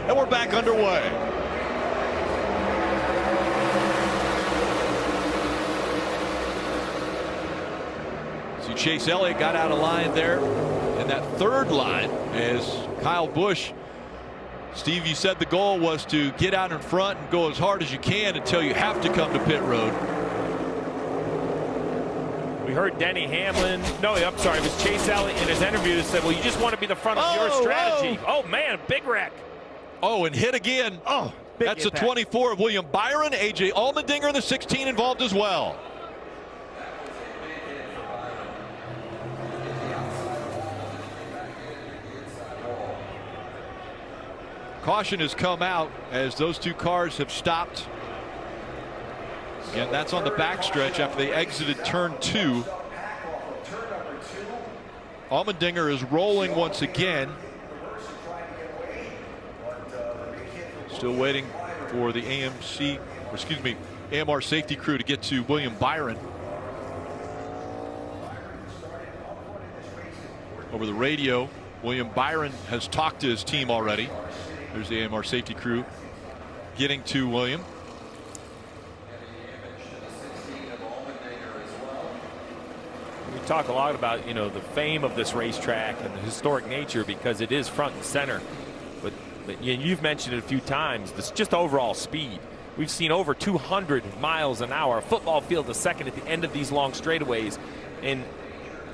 and we're back underway. See, Chase Elliott got out of line there in that third line as Kyle Busch. Steve, you said the goal was to get out in front and go as hard as you can until you have to come to pit road. We heard Denny Hamlin. No, I'm sorry, it was Chase Elliott in his interview that said, well, you just want to be the front of your strategy. Oh, man, big wreck. Oh, and hit again. Oh, that's impact. a 24 of William Byron. A.J. Allmendinger, the 16, involved as well. Caution has come out as those two cars have stopped. Again, that's on the backstretch after they exited turn 2. Allmendinger is rolling once again. Still waiting for the AMR safety crew to get to William Byron. Over the radio, William Byron has talked to his team already. There's the AMR safety crew getting to William. We talk a lot about, the fame of this racetrack and the historic nature because it is front and center. But you've mentioned it a few times, this just overall speed. We've seen over 200 miles an hour, a football field a second at the end of these long straightaways. And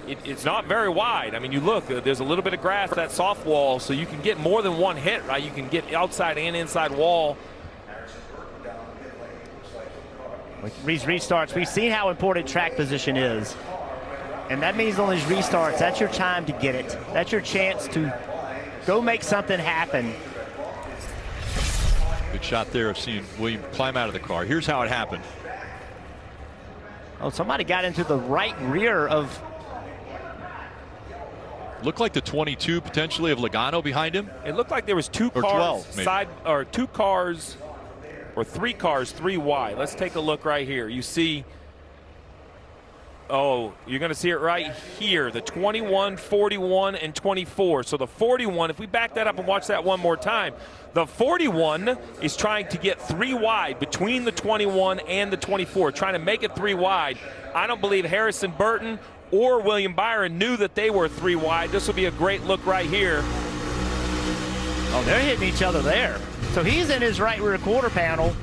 it's not very wide. I mean, you look, there's a little bit of grass, that soft wall, so you can get more than one hit, right? You can get outside and inside wall. With these restarts, we've seen how important track position is. And that means on these restarts, that's your time to get it. That's your chance to go make something happen. Good shot there of seeing William climb out of the car. Here's how it happened. Oh, somebody got into the right rear of... Looked like the 22 potentially of Logano behind him. It looked like there was two cars 12, or three cars, 3 wide. Let's take a look right here. You see, you're going to see it right here, the 21, 41, and 24. So the 41, if we back that up and watch that one more time, the 41 is trying to get 3 wide between the 21 and the 24, trying to make it 3 wide. I don't believe Harrison Burton or William Byron knew that they were 3 wide. This will be a great look right here. Oh, they're hitting each other there. So he's in his right rear quarter panel.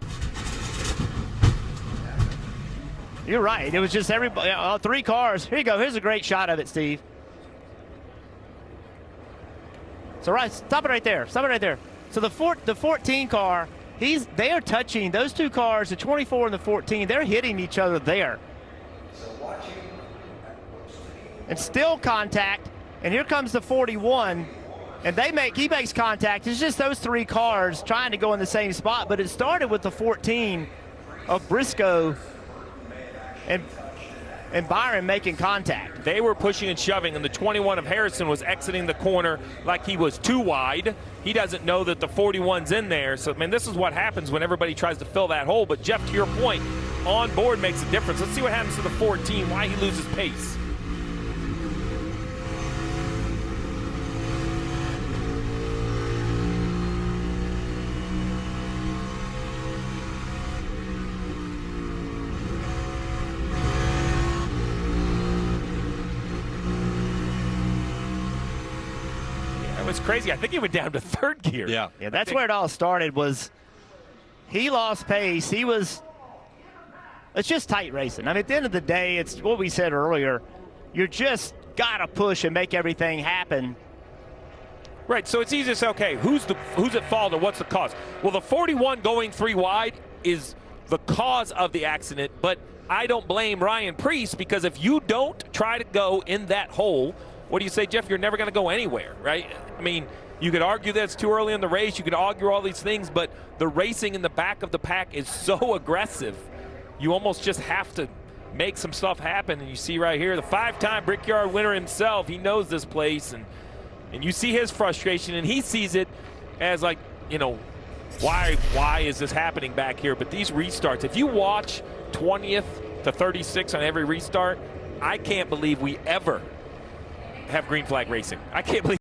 You're right. It was just everybody, 3 cars. Here you go. Here's a great shot of it, Steve. So stop it right there. Stop it right there. So the 14 car, they are touching those 2 cars, the 24 and the 14. They're hitting each other there. And still contact, and here comes the 41, and he makes contact. It's just those 3 cars trying to go in the same spot, but it started with the 14 of Briscoe and Byron making contact. They were pushing and shoving, and the 21 of Harrison was exiting the corner like he was 2 wide. He doesn't know that the 41's in there. So, man, this is what happens when everybody tries to fill that hole. But, Jeff, to your point, on board makes a difference. Let's see what happens to the 14, why he loses pace. It's crazy. I think he went down to 3rd gear. Yeah, that's where it all started. Was he lost pace? It's just tight racing. I mean, at the end of the day, it's what we said earlier. You just got to push and make everything happen. Right, so it's easy to say, okay, who's at fault or what's the cause? Well, the 41 going 3 wide is the cause of the accident, but I don't blame Ryan Preece, because if you don't try to go in that hole, what do you say, Jeff? You're never going to go anywhere, right? I mean, you could argue that it's too early in the race. You could argue all these things, but the racing in the back of the pack is so aggressive. You almost just have to make some stuff happen. And you see right here, the 5-time Brickyard winner himself, he knows this place. And you see his frustration, and he sees it as like, why is this happening back here? But these restarts, if you watch 20th to 36 on every restart, I can't believe we ever have green flag racing. I can't believe